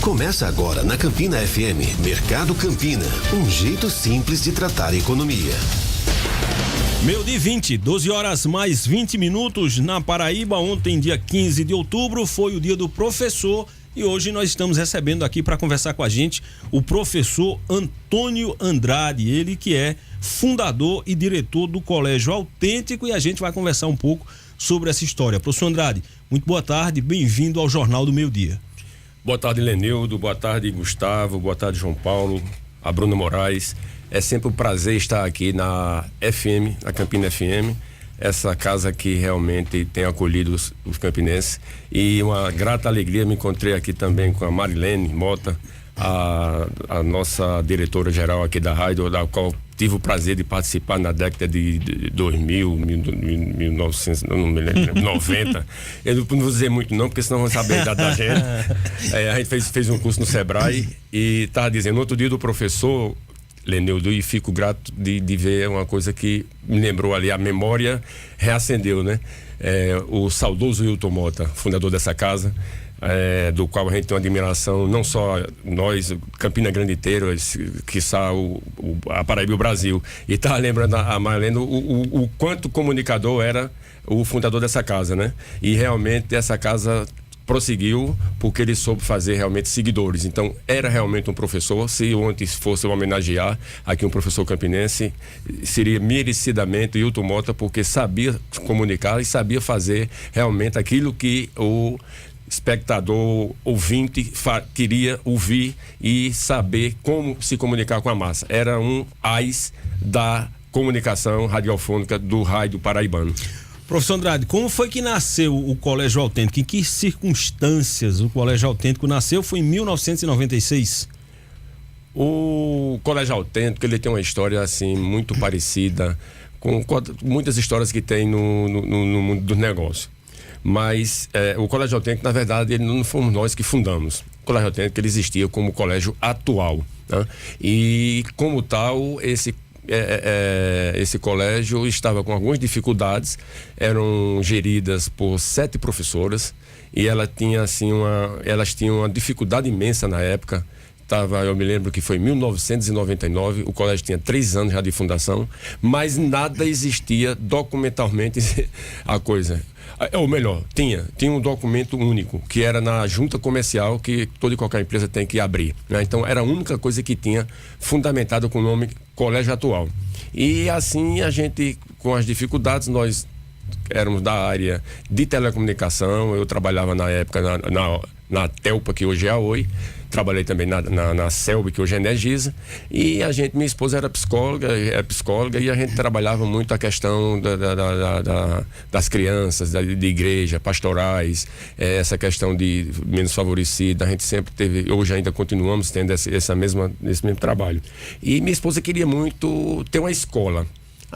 Começa agora na Campina FM, Mercado Campina, um jeito simples de tratar a economia. Meio-dia 20, 12 horas mais 20 minutos na Paraíba. Ontem, dia 15 de outubro, foi o dia do professor e hoje nós estamos recebendo aqui para conversar com a gente o professor Antônio Andrade, ele que é fundador e diretor do Colégio Autêntico, e a gente vai conversar um pouco sobre essa história. Professor Andrade, muito boa tarde, bem-vindo ao Jornal do Meio-Dia. Boa tarde, Lenildo, boa tarde, Gustavo, boa tarde, João Paulo, a Bruna Moraes. É sempre um prazer estar aqui na FM, na Campina FM, essa casa que realmente tem acolhido os campinenses. E uma grata alegria, me encontrei aqui também com a Marilene Mota, a nossa diretora-geral aqui da rádio, da qual tive o prazer de participar na década de 2000, 1900, não me lembro, 90. Eu não vou dizer muito não, porque senão vão saber a idade da gente. A gente fez um curso no Sebrae e estava dizendo, outro dia do professor Lenildo, e fico grato de ver uma coisa que me lembrou ali, a memória reacendeu, né? O saudoso Hilton Mota, fundador dessa casa, do qual a gente tem uma admiração, não só nós, Campina Grande inteiro, quiçá a Paraíba e o Brasil. E tá lembrando a Marlene o quanto comunicador era o fundador dessa casa, né? E realmente essa casa prosseguiu porque ele soube fazer realmente seguidores. Então era realmente um professor. Se ontem fosse homenagear aqui um professor campinense, seria merecidamente o Hilton Mota, porque sabia comunicar e sabia fazer realmente aquilo que o espectador, ouvinte queria ouvir e saber como se comunicar com a massa. Era um ás da comunicação radiofônica do rádio paraibano. Professor Andrade, como foi que nasceu o Colégio Autêntico? Em que circunstâncias o Colégio Autêntico nasceu? Foi em 1996? O Colégio Autêntico, ele tem uma história assim muito parecida com muitas histórias que tem no mundo dos negócios. Mas o Colégio Autêntico, na verdade, ele não fomos nós que fundamos. O Colégio Autêntico, ele existia como colégio atual, né? E como tal, esse colégio estava com algumas dificuldades, eram geridas por 7 professoras e elas tinham uma dificuldade imensa na época. Eu me lembro que foi em 1999, o colégio tinha 3 anos já de fundação, mas nada existia documentalmente a coisa. Ou melhor, tinha um documento único, que era na junta comercial, que toda e qualquer empresa tem que abrir, né? Então era a única coisa que tinha fundamentado com o nome Colégio Atual. E assim a gente, com as dificuldades, nós éramos da área de telecomunicação. Eu trabalhava na época na Telpa, que hoje é a Oi. Trabalhei também na Selby, que hoje é Energisa. E minha esposa era psicóloga, e a gente trabalhava muito a questão das crianças, de igreja, pastorais, essa questão de menos favorecida. A gente sempre teve, hoje ainda continuamos tendo esse mesmo trabalho. E minha esposa queria muito ter uma escola.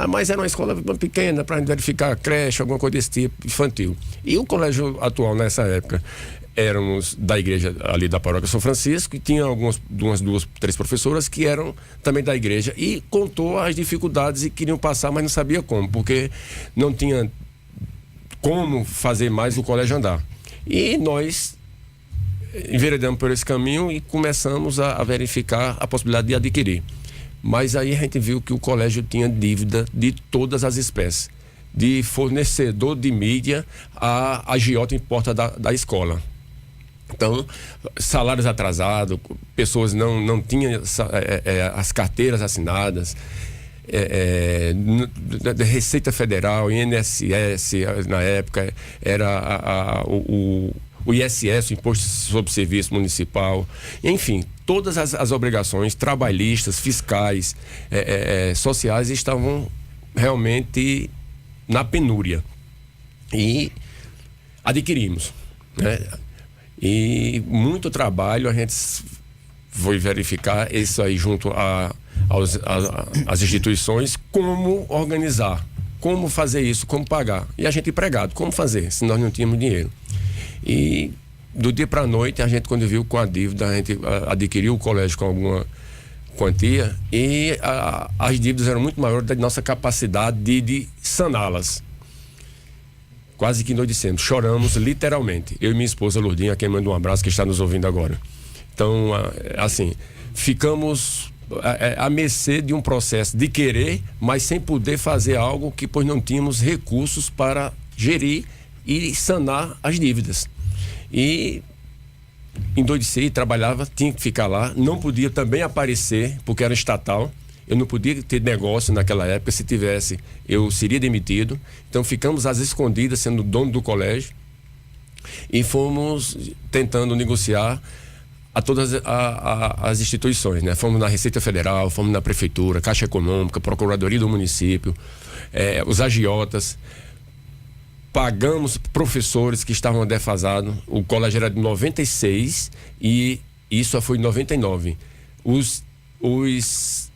Mas era uma escola pequena para verificar creche, alguma coisa desse tipo, infantil. E o colégio atual nessa época, éramos da igreja ali da paróquia São Francisco, e tinha umas 2, 3 professoras que eram também da igreja, e contou as dificuldades e queriam passar, mas não sabia como, porque não tinha como fazer mais o colégio andar. E nós enveredamos por esse caminho e começamos a verificar a possibilidade de adquirir. Mas aí a gente viu que o colégio tinha dívida de todas as espécies, de fornecedor de mídia a agiota em porta da escola. Então, salários atrasados, pessoas não tinham as carteiras assinadas, da Receita Federal, INSS, na época era o ISS, o Imposto sobre Serviço Municipal, enfim, todas as obrigações trabalhistas, fiscais, sociais estavam realmente na penúria. E adquirimos, né? E muito trabalho a gente foi verificar isso aí junto às instituições, como organizar, como fazer isso, como pagar. E a gente empregado, como fazer, se nós não tínhamos dinheiro. E do dia para a noite, a gente, quando viu com a dívida, a gente adquiriu o colégio com alguma quantia, e as dívidas eram muito maiores da nossa capacidade de saná-las. Quase que nós dissemos, choramos literalmente. Eu e minha esposa Lourdinha, a quem manda um abraço, que está nos ouvindo agora. Então, assim, ficamos à mercê de um processo de querer, mas sem poder fazer algo que, pois, não tínhamos recursos para gerir e sanar as dívidas. E endoideci, trabalhava, tinha que ficar lá, não podia também aparecer, porque era estatal. Eu não podia ter negócio naquela época. Se tivesse, eu seria demitido. Então ficamos às escondidas, sendo dono do colégio, e fomos tentando negociar a todas as instituições, né? Fomos na Receita Federal, fomos na Prefeitura, Caixa Econômica, Procuradoria do Município, os agiotas. Pagamos professores que estavam defasados. O colégio era de 96 e isso só foi em 99. Os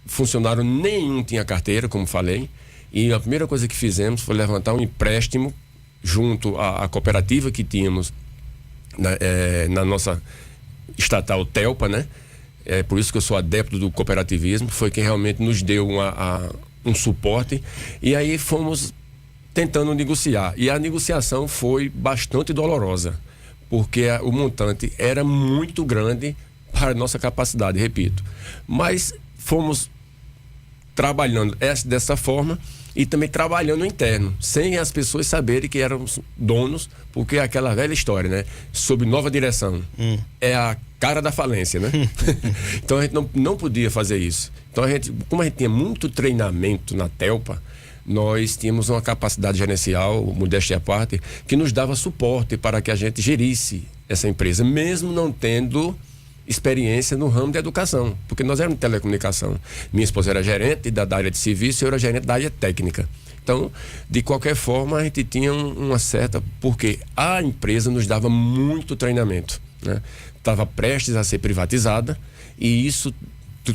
funcionários, nenhum tinha carteira, como falei, e a primeira coisa que fizemos foi levantar um empréstimo junto à cooperativa que tínhamos na nossa estatal Telpa, né? Por isso que eu sou adepto do cooperativismo. Foi quem realmente nos deu um suporte, e aí fomos tentando negociar, e a negociação foi bastante dolorosa, porque o montante era muito grande para a nossa capacidade, repito, mas fomos trabalhando dessa forma e também trabalhando interno, sem as pessoas saberem que éramos donos, porque é aquela velha história, né? Sob nova direção, é a cara da falência, né? Então a gente não podia fazer isso. Então como a gente tinha muito treinamento na Telpa, nós tínhamos uma capacidade gerencial, modéstia à parte, que nos dava suporte para que a gente gerisse essa empresa, mesmo não tendo experiência no ramo da educação, porque nós éramos de telecomunicação. Minha esposa era gerente da área de serviço e eu era gerente da área técnica. Então, de qualquer forma, a gente tinha uma certa... Porque a empresa nos dava muito treinamento, né? Estava prestes a ser privatizada, e isso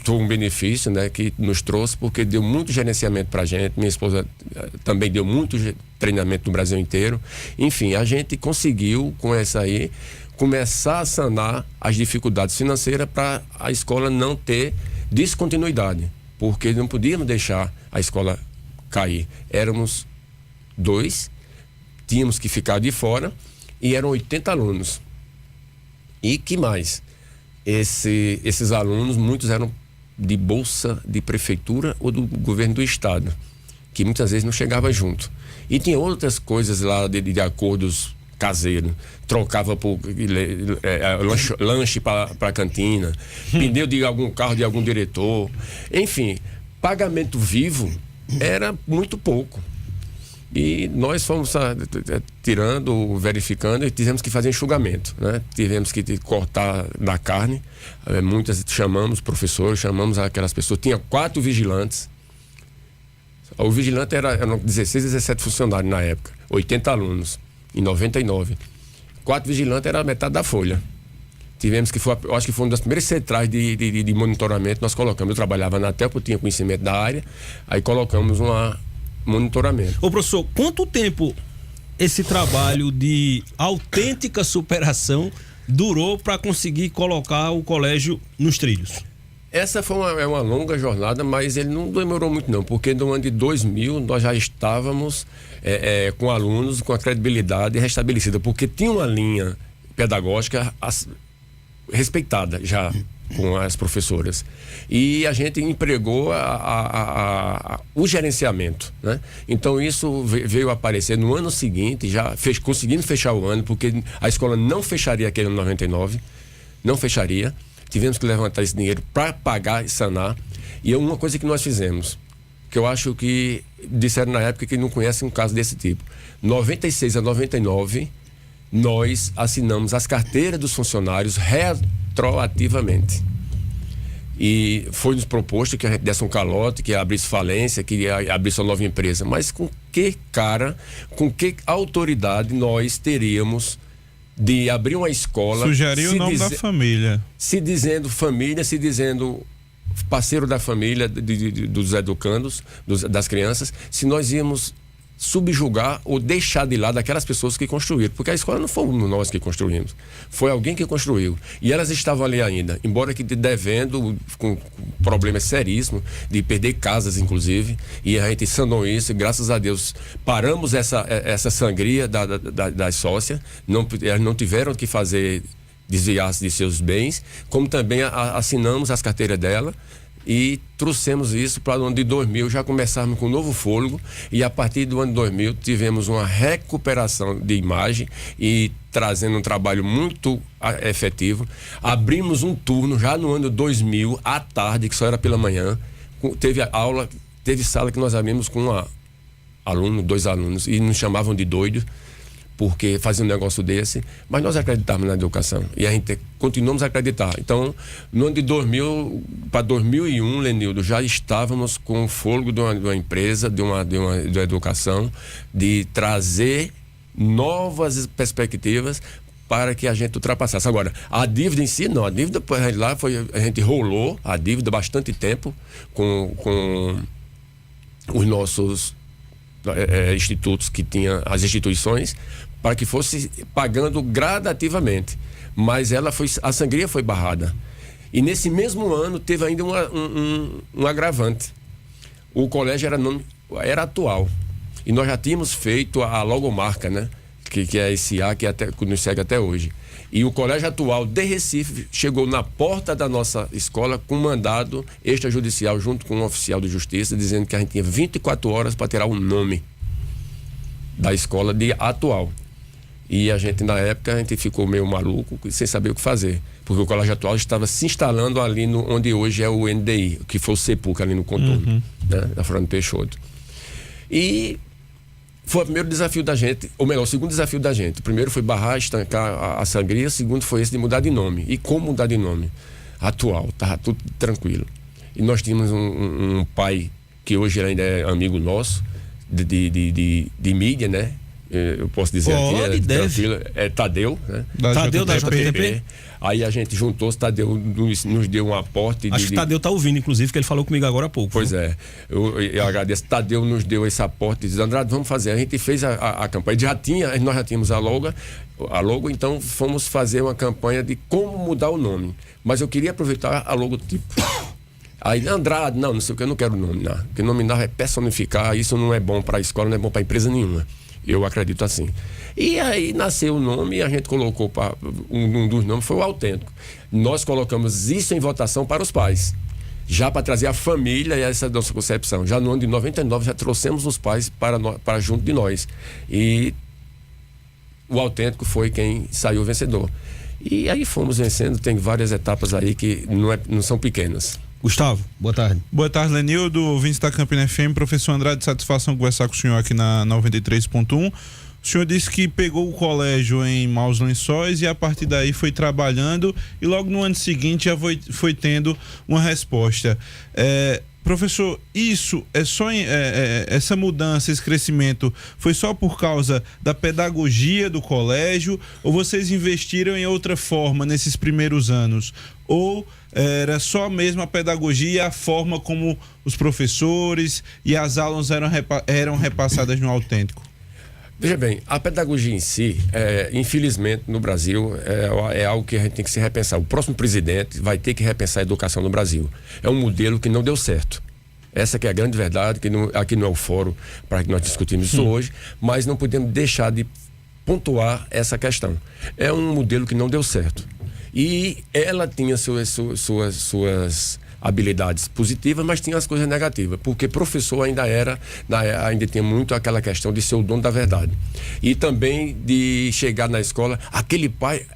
foi um benefício, né, que nos trouxe, porque deu muito gerenciamento para a gente. Minha esposa também deu muito treinamento no Brasil inteiro. Enfim, a gente conseguiu, com essa aí, começar a sanar as dificuldades financeiras para a escola não ter descontinuidade, porque não podíamos deixar a escola cair. Éramos 2, tínhamos que ficar de fora, e eram 80 alunos. E que mais? Esses alunos, muitos eram de bolsa de prefeitura ou do governo do estado, que muitas vezes não chegava junto. E tinha outras coisas lá de acordos caseiros. Trocava por lanche para a cantina, pneu de algum carro de algum diretor. Enfim, pagamento vivo era muito pouco. E nós fomos tirando, verificando, e tivemos que fazer enxugamento, né? Tivemos que cortar da carne. Muitas chamamos professores, chamamos aquelas pessoas. Tinha 4 vigilantes. O vigilante eram 16, 17 funcionários na época, 80 alunos, em 99. 4 vigilantes era a metade da folha. Tivemos que, eu acho que foi uma das primeiras centrais de monitoramento. Nós colocamos, eu trabalhava na Telpa, eu tinha conhecimento da área, aí colocamos monitoramento. Ô professor, quanto tempo esse trabalho de autêntica superação durou para conseguir colocar o colégio nos trilhos? Essa foi uma longa jornada, mas ele não demorou muito não, porque no ano de 2000 nós já estávamos com alunos com a credibilidade restabelecida, porque tinha uma linha pedagógica respeitada já com as professoras, e a gente empregou o gerenciamento, né? Então isso veio aparecer no ano seguinte, já conseguindo fechar o ano, porque a escola não fecharia aquele ano 99, não fecharia. Tivemos que levantar esse dinheiro para pagar e sanar. E é uma coisa que nós fizemos, que eu acho que disseram na época que não conhecem um caso desse tipo. 96 a 99 nós assinamos as carteiras dos funcionários retroativamente. E foi nos proposto que a gente desse um calote, que abrisse falência, que abrisse uma nova empresa. Mas com que autoridade nós teríamos de abrir uma escola... Sugerir o nome da família. Se dizendo família, se dizendo parceiro da família, dos educandos, das crianças, se nós íamos subjugar ou deixar de lado aquelas pessoas que construíram, porque a escola não fomos nós que construímos, foi alguém que construiu, e elas estavam ali ainda, embora que devendo, com problemas seríssimos, de perder casas inclusive, e a gente sanou isso, e graças a Deus paramos essa sangria das sócias. Elas não tiveram que fazer desviasse de seus bens, como também assinamos as carteiras dela e trouxemos isso para o ano de 2000, já começarmos com um novo fôlego, e a partir do ano de 2000 tivemos uma recuperação de imagem e trazendo um trabalho muito efetivo. Abrimos um turno já no ano 2000, à tarde, que só era pela manhã, teve sala que nós abrimos com dois alunos, e nos chamavam de doidos, porque fazia um negócio desse, mas nós acreditávamos na educação e a gente continuamos a acreditar. Então, no ano de 2000 para 2001, Lenildo, já estávamos com o fôlego de uma empresa, de uma educação, de trazer novas perspectivas para que a gente ultrapassasse. Agora, a dívida em si, não. A dívida lá a gente rolou a dívida bastante tempo com os nossos institutos que tinha, as instituições, para que fosse pagando gradativamente, mas a sangria foi barrada. E nesse mesmo ano teve ainda um agravante. O colégio era atual, e nós já tínhamos feito a logomarca, né? Que é a SA, que nos segue até hoje. E o colégio atual de Recife chegou na porta da nossa escola com mandado extrajudicial junto com um oficial de justiça, dizendo que a gente tinha 24 horas para tirar o nome da escola de atual. E a gente, na época, ficou meio maluco, sem saber o que fazer, porque o colégio atual estava se instalando ali onde hoje é o NDI, que foi o Sepuc ali no contorno, né, da Fernando Peixoto. E foi o primeiro desafio da gente, ou melhor, o segundo desafio da gente. O primeiro foi barrar, estancar a sangria, o segundo foi esse de mudar de nome. E como mudar de nome? Atual, estava tudo tranquilo. E nós tínhamos um pai, que hoje ainda é amigo nosso, de mídia, né? Eu posso dizer aqui, tranquilo, é Tadeu, né? Tadeu da JTP. Aí a gente juntou-se, Tadeu nos deu um aporte. Acho que Tadeu tá ouvindo, inclusive, que ele falou comigo agora há pouco. Pois é, eu agradeço. Tadeu nos deu esse aporte, dizendo: Andrade, vamos fazer. A gente fez a campanha, nós já tínhamos a logo, então fomos fazer uma campanha de como mudar o nome. Mas eu queria aproveitar a logotipo. Aí, Andrade, não sei o que, eu não quero nominar. Porque nominar é personificar, isso não é bom para a escola, não é bom para empresa nenhuma. Eu acredito assim. E aí nasceu o nome e a gente colocou, um dos nomes foi o Autêntico. Nós colocamos isso em votação para os pais, já para trazer a família e essa nossa concepção. Já no ano de 99 já trouxemos os pais para junto de nós. E o Autêntico foi quem saiu vencedor. E aí fomos vencendo, tem várias etapas aí que não são pequenas. Gustavo, boa tarde. Boa tarde, Lenildo, ouvinte da Campina FM. Professor Andrade, satisfação conversar com o senhor aqui na 93.1. O senhor disse que pegou o colégio em maus lençóis e a partir daí foi trabalhando e logo no ano seguinte já foi tendo uma resposta. Professor, isso é só essa mudança, esse crescimento foi só por causa da pedagogia do colégio, ou vocês investiram em outra forma nesses primeiros anos? Ou era só mesmo a pedagogia e a forma como os professores e as aulas eram repassadas no Autêntico? Veja bem, a pedagogia em si, infelizmente no Brasil, é algo que a gente tem que se repensar. O próximo presidente vai ter que repensar a educação no Brasil. É um modelo que não deu certo. Essa que é a grande verdade, que aqui não é o fórum para que nós discutimos isso hoje, mas não podemos deixar de pontuar essa questão. É um modelo que não deu certo. E ela tinha suas habilidades positivas, mas tinha as coisas negativas, porque professor ainda tinha muito aquela questão de ser o dono da verdade. E também de chegar na escola, aquele pai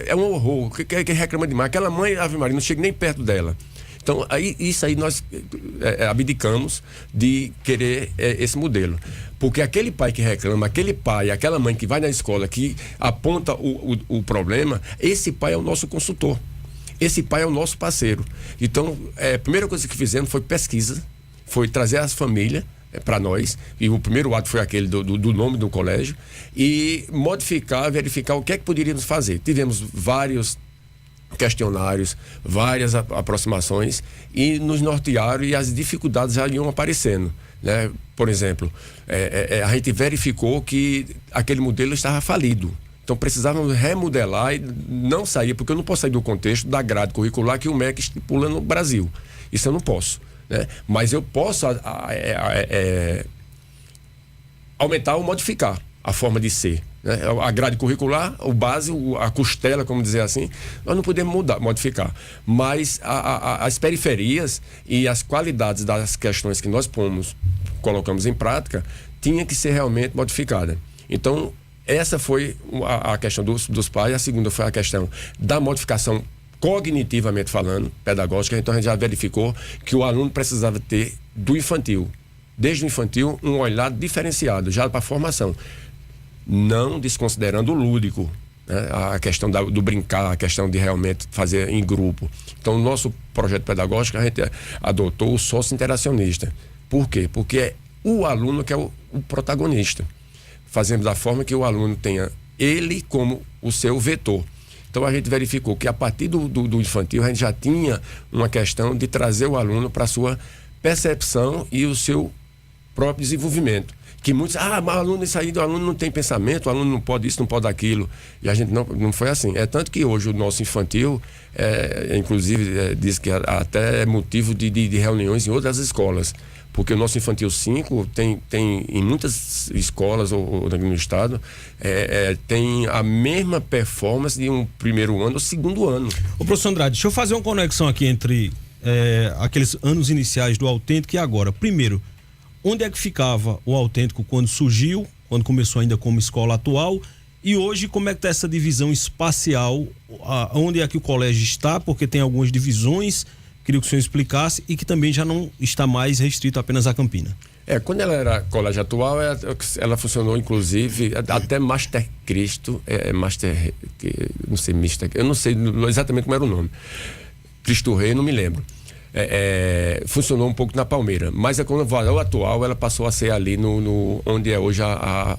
é um horror, que reclama demais. Aquela mãe, Ave Maria, não chega nem perto dela. Então, isso aí nós abdicamos de querer esse modelo. Porque aquele pai que reclama, aquele pai, aquela mãe que vai na escola, que aponta o problema, esse pai é o nosso consultor. Esse pai é o nosso parceiro. Então, a primeira coisa que fizemos foi pesquisa, foi trazer as famílias para nós, e o primeiro ato foi aquele do nome do colégio, e verificar o que é que poderíamos fazer. Tivemos vários questionários, várias aproximações, e nos nortearam, e as dificuldades já iam aparecendo, né? Por exemplo, a gente verificou que aquele modelo estava falido. Então precisávamos remodelar e não sair, porque eu não posso sair do contexto da grade curricular que o MEC estipula no Brasil. Isso eu não posso, né? Mas eu posso aumentar ou modificar a forma de ser, né? A grade curricular, o base, a costela, como dizer assim, nós não podemos modificar. Mas as periferias e as qualidades das questões que nós colocamos em prática, tinha que ser realmente modificada. Então, essa foi a questão dos pais. A segunda foi a questão da modificação cognitivamente falando, pedagógica. Então, a gente já verificou que o aluno precisava ter do infantil, desde o infantil, um olhar diferenciado, já para a formação. Não desconsiderando o lúdico, né? A questão do brincar, a questão de realmente fazer em grupo. Então, o nosso projeto pedagógico, a gente adotou o sócio-interacionista. Por quê? Porque é o aluno que é o protagonista. Fazemos da forma que o aluno tenha ele como o seu vetor. Então, a gente verificou que a partir do infantil, a gente já tinha uma questão de trazer o aluno para a sua percepção e o seu próprio desenvolvimento. Que muitos, mas o aluno, isso aí, o aluno não tem pensamento, o aluno não pode isso, não pode aquilo. E a gente não foi assim. É tanto que hoje o nosso infantil, inclusive, diz que até é motivo de reuniões em outras escolas. Porque o nosso infantil 5 tem em muitas escolas ou no estado, tem a mesma performance de um primeiro ano ou segundo ano. Ô, professor Andrade, deixa eu fazer uma conexão aqui entre aqueles anos iniciais do Autêntico e agora. Primeiro, onde é que ficava o Autêntico quando surgiu, quando começou ainda como escola atual, e hoje como é que está essa divisão espacial, onde é que o colégio está, porque tem algumas divisões, queria que o senhor explicasse, e que também já não está mais restrito apenas à Campina. Quando ela era colégio atual, ela funcionou inclusive até Master Cristo, não sei, eu não sei exatamente como era o nome, Cristo Rei, não me lembro. Funcionou um pouco na Palmeira, mas quando o atual, ela passou a ser ali onde é hoje a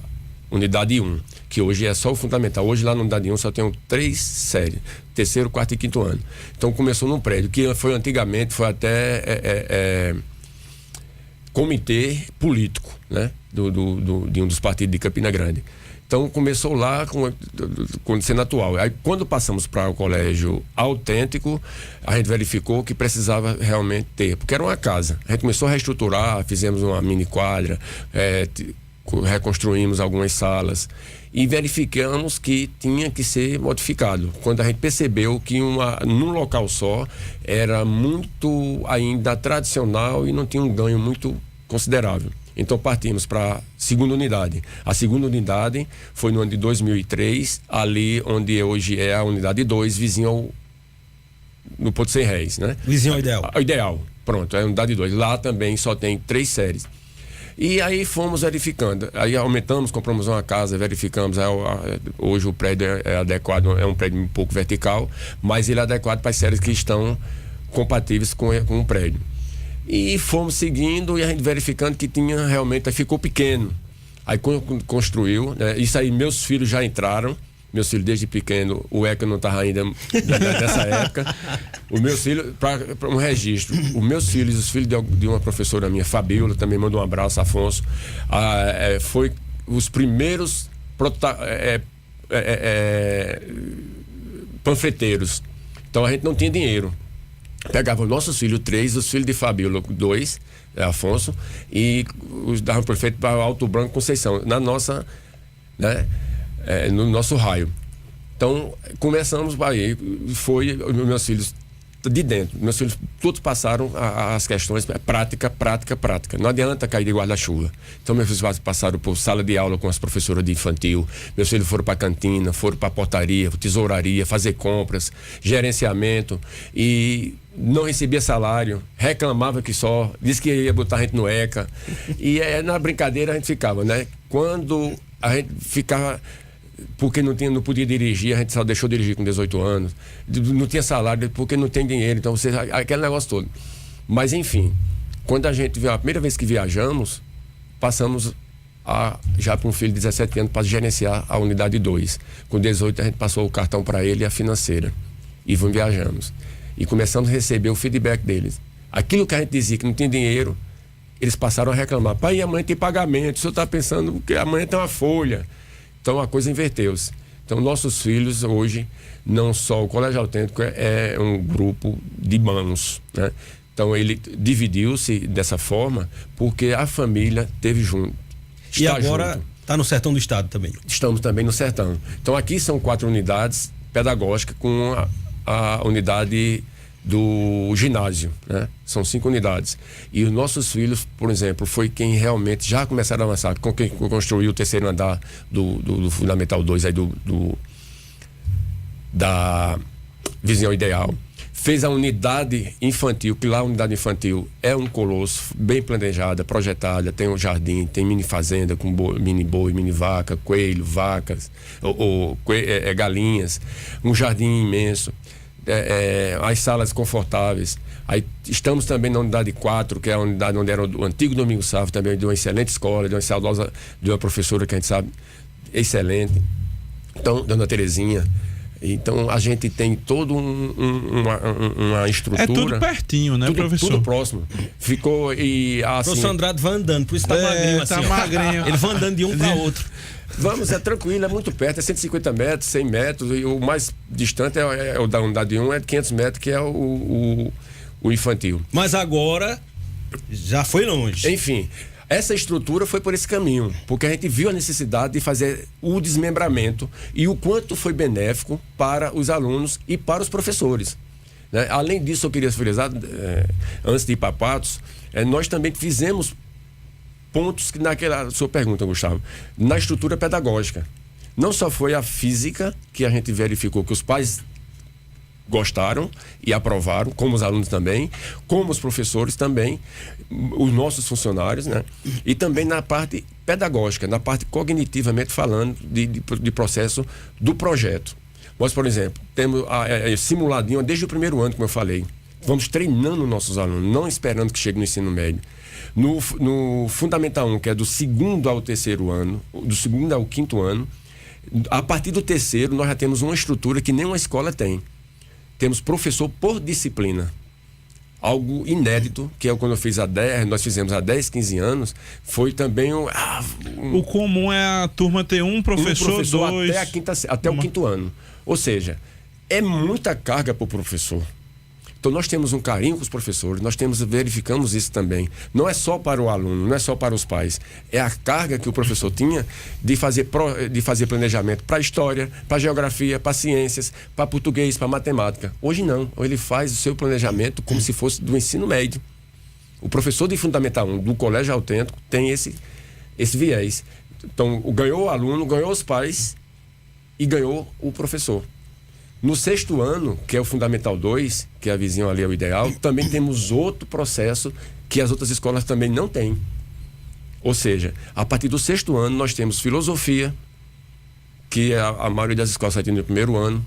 unidade 1, que hoje é só o fundamental. Hoje lá na unidade 1 só tem 3 séries, 3º, 4º e 5º ano. Então começou num prédio que foi antigamente, foi até comitê político, né? De um dos partidos de Campina Grande. Então começou lá com sendo atual. Aí quando passamos para o colégio Autêntico, a gente verificou que precisava realmente ter, porque era uma casa. A gente começou a reestruturar, fizemos uma mini quadra, reconstruímos algumas salas e verificamos que tinha que ser modificado. Quando a gente percebeu que num local só era muito ainda tradicional e não tinha um ganho muito considerável. Então partimos para a segunda unidade. A segunda unidade foi no ano de 2003, ali onde hoje é a unidade 2, vizinho no Porto Sem Réis, né? Vizinho ao Ideal. Ideal, pronto, é a unidade 2. Lá também só tem 3 séries. E aí fomos verificando, aí aumentamos, compramos uma casa, verificamos, hoje o prédio é adequado, é um prédio um pouco vertical, mas ele é adequado para as séries que estão compatíveis com o prédio. E fomos seguindo e a gente verificando que tinha realmente, ficou pequeno. Aí quando construiu, né, isso aí meus filhos já entraram, meus filhos desde pequeno, o ECA não estava ainda nessa época. Os meus filhos, para um registro, os meus filhos, os filhos de uma professora minha, Fabiola, também mandou um abraço, Afonso, foi os primeiros panfleteiros. Então a gente não tinha dinheiro. Pegava os nossos filhos 3, os filhos de Fabiola 2, Afonso, e os davam prefeito para Alto Branco, Conceição, na nossa, né, no nosso raio. Então começamos aí, foi meus filhos de dentro, meus filhos todos passaram as questões prática. Não adianta cair de guarda-chuva. Então meus filhos passaram por sala de aula com as professoras de infantil, meus filhos foram para a cantina, foram para a portaria, tesouraria, fazer compras, gerenciamento, e não recebia salário, reclamava que só, disse que ia botar a gente no ECA, e na brincadeira a gente ficava, né? Quando a gente ficava, porque não podia dirigir, a gente só deixou dirigir com 18 anos, não tinha salário porque não tem dinheiro, então aquele negócio todo. Mas enfim, quando a primeira vez que viajamos, passamos já para um filho de 17 anos para gerenciar a unidade 2. Com 18 a gente passou o cartão para ele e a financeira, e viajamos. E começamos a receber o feedback deles. Aquilo que a gente dizia que não tinha dinheiro, eles passaram a reclamar. Pai, amanhã tem pagamento, o senhor está pensando que amanhã tem uma folha. Então a coisa inverteu-se. Então nossos filhos hoje, não só o Colégio Autêntico é um grupo de manos, né? Então ele dividiu-se dessa forma porque a família teve junto. E agora, Está no sertão do estado também. Estamos também no sertão. Então aqui são 4 unidades pedagógicas com a unidade do ginásio, né? São 5 unidades. E os nossos filhos, por exemplo, foi quem realmente já começaram a avançar, com quem construiu o 3º andar do Fundamental 2 aí da Visão Ideal. Fez a unidade infantil, que lá a unidade infantil é um colosso, bem planejada, projetada, tem um jardim, tem mini fazenda com mini boi, mini vaca, coelho, vacas, galinhas, um jardim imenso, as salas confortáveis. Aí estamos também na unidade 4, que é a unidade onde era o antigo Domingos Sávio, também de uma excelente escola, de uma saudosa, de uma professora que a gente sabe, excelente. Então, Dona Terezinha. Então a gente tem toda uma estrutura. É tudo pertinho, né, professor? Tudo próximo. Ficou e assim. O professor Andrade vai andando, por isso tá magrinho assim. Tá magrinho. Ele vai andando de um para outro. Vamos, é tranquilo, é muito perto, é 150 metros, 100 metros, e o mais distante é o da unidade 1, é de 500 metros, que é o infantil. Mas agora já foi longe. Enfim, essa estrutura foi por esse caminho, porque a gente viu a necessidade de fazer o desmembramento e o quanto foi benéfico para os alunos e para os professores, né? Além disso, eu queria frisar, antes de ir para Patos, nós também fizemos pontos que naquela sua pergunta, Gustavo, na estrutura pedagógica. Não só foi a física, que a gente verificou que os pais gostaram e aprovaram, como os alunos também, como os professores também, os nossos funcionários, né? E também na parte pedagógica, na parte cognitivamente falando de processo do projeto. Nós, por exemplo, temos simuladinho desde o primeiro ano, como eu falei. Vamos treinando nossos alunos, não esperando que chegue no ensino médio. No Fundamental 1, que é do 2º ao 3º ano, do 2º ao 5º ano, a partir do 3º nós já temos uma estrutura que nenhuma escola tem. Temos professor por disciplina. Algo inédito, que é quando nós fizemos há 10, 15 anos, foi também o comum é a turma ter um professor 2... até o 5º ano. Ou seja, é muita carga para o professor. Então nós temos um carinho com os professores, verificamos isso também. Não é só para o aluno, não é só para os pais. É a carga que o professor tinha de fazer planejamento para história, para geografia, para ciências, para português, para matemática. Hoje não, ele faz o seu planejamento como se fosse do ensino médio. O professor de Fundamental 1 do Colégio Autêntico tem esse viés. Então ganhou o aluno, ganhou os pais e ganhou o professor. No 6º ano, que é o Fundamental 2, que é a visão ali é o ideal, também temos outro processo que as outras escolas também não têm. Ou seja, a partir do 6º ano nós temos filosofia, que a maioria das escolas só tem no 1º ano,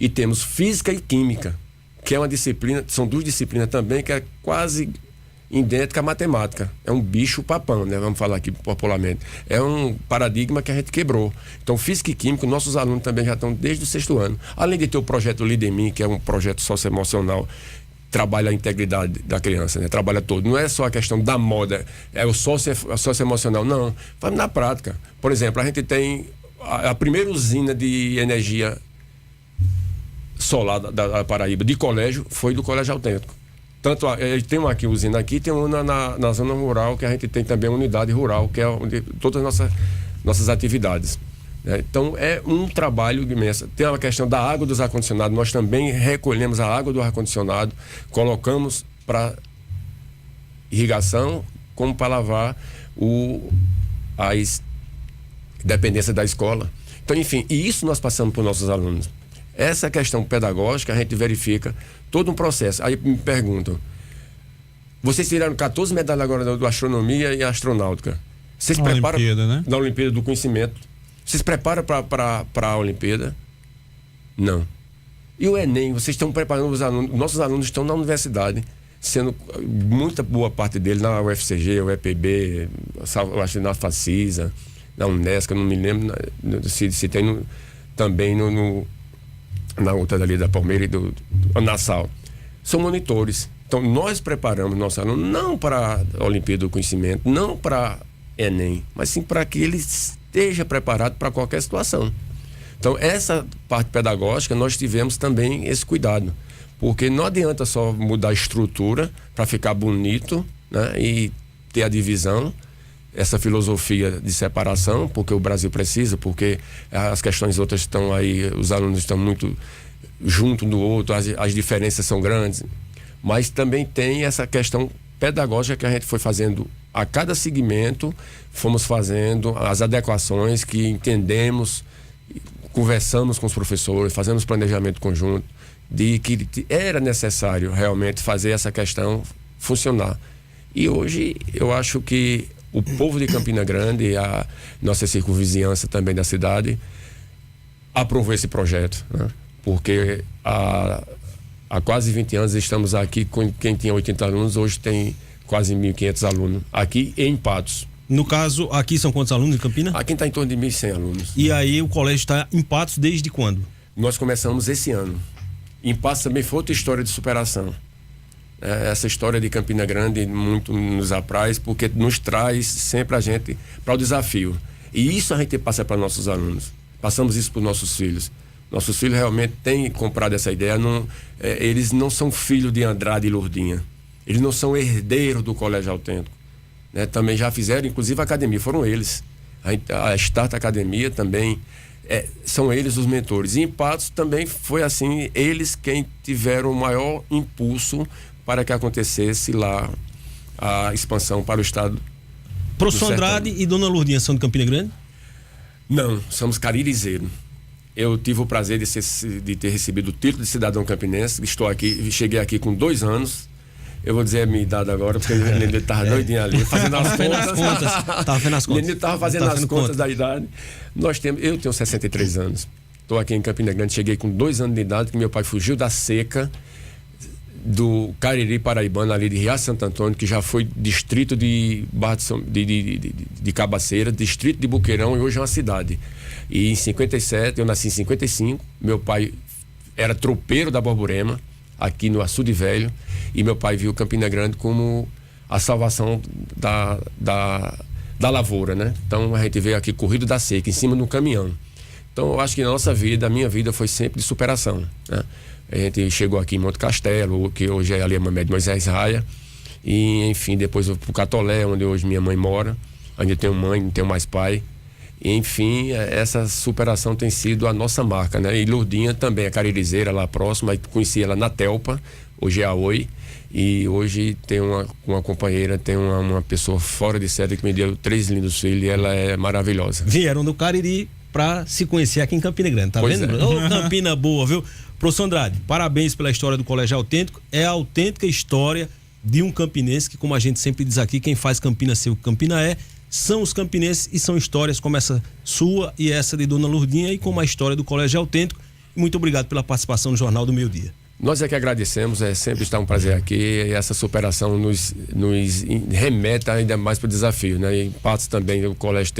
e temos física e química, que é uma disciplina, são 2 disciplinas também, que é quase idêntica à matemática. É um bicho papão, né? Vamos falar aqui popularmente. É um paradigma que a gente quebrou. Então, física e química, nossos alunos também já estão desde o 6º ano. Além de ter o projeto Líder em Mim, que é um projeto socioemocional, trabalha a integridade da criança, né? Trabalha todo. Não é só a questão da moda, é o socioemocional, não. Faz na prática. Por exemplo, a gente tem a primeira usina de energia solar da Paraíba, de colégio, foi do Colégio Autêntico. Tanto tem uma aqui, usina aqui, tem uma na zona rural, que a gente tem também uma unidade rural, que é onde todas as nossas atividades, né? Então é um trabalho imenso. Tem a questão da água dos ar-condicionados, nós também recolhemos a água do ar-condicionado, colocamos para irrigação, como para lavar as dependências da escola. Então, enfim, e isso nós passamos para os nossos alunos. Essa questão pedagógica, a gente verifica todo um processo. Aí me perguntam, vocês tiraram 14 medalhas agora do astronomia e astronáutica. Vocês preparam né? na Olimpíada do Conhecimento? Vocês preparam para a Olimpíada? Não. E o Enem, vocês estão preparando os alunos, nossos alunos estão na universidade, sendo muita boa parte deles na UFCG, UEPB, eu acho na Facisa, na Unesco, não me lembro se tem também na outra dali da Palmeiras e do Nassau. São monitores. Então, nós preparamos nossos alunos não para a Olimpíada do Conhecimento, não para Enem, mas sim para que ele esteja preparado para qualquer situação. Então, essa parte pedagógica, nós tivemos também esse cuidado. Porque não adianta só mudar a estrutura para ficar bonito, né, e ter a divisão. essa filosofia de separação, porque o Brasil precisa, porque as questões outras estão aí, os alunos estão muito junto um do outro, as diferenças são grandes, mas também tem essa questão pedagógica que a gente foi fazendo a cada segmento, fomos fazendo as adequações que entendemos, conversamos com os professores, fazemos planejamento conjunto de que era necessário realmente fazer essa questão funcionar. E hoje eu acho que o povo de Campina Grande e a nossa circunvizinhança também da cidade aprovou esse projeto, né? Porque há quase 20 anos estamos aqui com quem tinha 80 alunos, hoje tem quase 1.500 alunos aqui em Patos. No caso, aqui são quantos alunos em Campina? Aqui está em torno de 1.100 alunos. E aí o colégio está em Patos desde quando? Nós começamos esse ano. Em Patos também foi outra história de superação. Essa história de Campina Grande muito nos apraz, porque nos traz sempre a gente para o desafio. E isso a gente passa para nossos alunos. Passamos isso para os nossos filhos. Nossos filhos realmente têm comprado essa ideia. Eles não são filhos de Andrade e Lourdinha. Eles não são herdeiros do Colégio Autêntico. Também já fizeram, inclusive, a academia. Foram eles. A Start Academia também... são eles os mentores. E em Patos também foi assim, eles quem tiveram o maior impulso para que acontecesse lá a expansão para o estado. Professor Andrade e Dona Lourdinha são de Campina Grande? Não, somos caririzeiro. Eu tive o prazer de ter recebido o título de cidadão campinense. Estou aqui, cheguei aqui com 2 anos. Eu vou dizer a minha idade agora, porque o Nenê estava doidinho ali, fazendo as contas. Estava fazendo as contas. O Nenê estava fazendo as contas da idade. Eu tenho 63 anos. Estou aqui em Campina Grande, cheguei com 2 anos de idade, que meu pai fugiu da seca do Cariri paraibano, ali de Riacho Santo Antônio, que já foi distrito de Cabaceira, distrito de Buqueirão, e hoje é uma cidade. E em 57, eu nasci em 55, meu pai era tropeiro da Borborema, aqui no Açude Velho, e meu pai viu Campina Grande como a salvação da lavoura, né? Então a gente veio aqui corrido da seca, em cima de um caminhão. Então eu acho que a minha vida foi sempre de superação, né? A gente chegou aqui em Monte Castelo, que hoje é ali a Mamé de Moisés Raia, e enfim, depois eu fui pro Catolé, onde hoje minha mãe mora, onde eu tenho mãe, não tenho mais pai. E, enfim, essa superação tem sido a nossa marca, né? E Lourdinha também, a caririzeira lá próxima, conheci ela na Telpa, hoje é a Oi, e hoje tem uma companheira, tem uma pessoa fora de série que me deu 3 lindos filhos, e ela é maravilhosa. Vieram do Cariri para se conhecer aqui em Campina Grande, tá pois vendo? Ô, Campina boa, viu? Professor Andrade, parabéns pela história do Colégio Autêntico. É a autêntica história de um campinense que, como a gente sempre diz aqui, quem faz Campina ser o que Campina são os campinenses, e são histórias como essa sua e essa de Dona Lourdinha, e como a história do Colégio Autêntico. Muito obrigado pela participação no Jornal do Meio Dia. Nós é que agradecemos, sempre está um prazer aqui, e essa superação nos remete ainda mais para o desafio, né? E em Patos também o colégio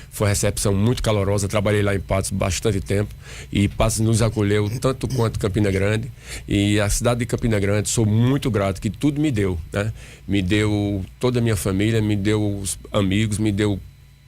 foi uma recepção muito calorosa, trabalhei lá em Patos bastante tempo, e Patos nos acolheu tanto quanto Campina Grande, e a cidade de Campina Grande, sou muito grato, que tudo me deu, né? Me deu toda a minha família, me deu os amigos, me deu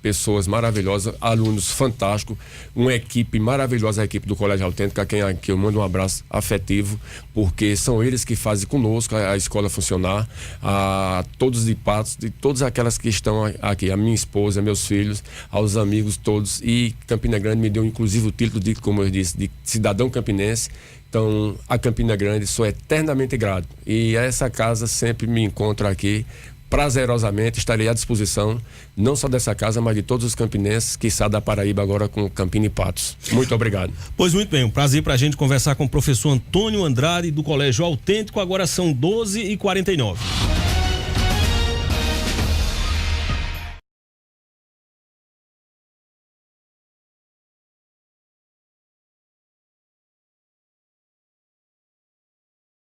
pessoas maravilhosas, alunos fantásticos, uma equipe maravilhosa, a equipe do Colégio Autêntico, a quem eu mando um abraço afetivo, porque são eles que fazem conosco a escola funcionar, a todos de Patos, de todas aquelas que estão aqui, a minha esposa, meus filhos, aos amigos todos, e Campina Grande me deu inclusive o título de, como eu disse, de cidadão campinense. Então, a Campina Grande sou eternamente grato, e essa casa sempre me encontra aqui. Prazerosamente estarei à disposição, não só dessa casa, mas de todos os campinenses, quiçá da Paraíba agora com Campina e Patos. Muito obrigado. Pois muito bem, um prazer pra gente conversar com o professor Antônio Andrade do Colégio Autêntico. Agora são 12h49.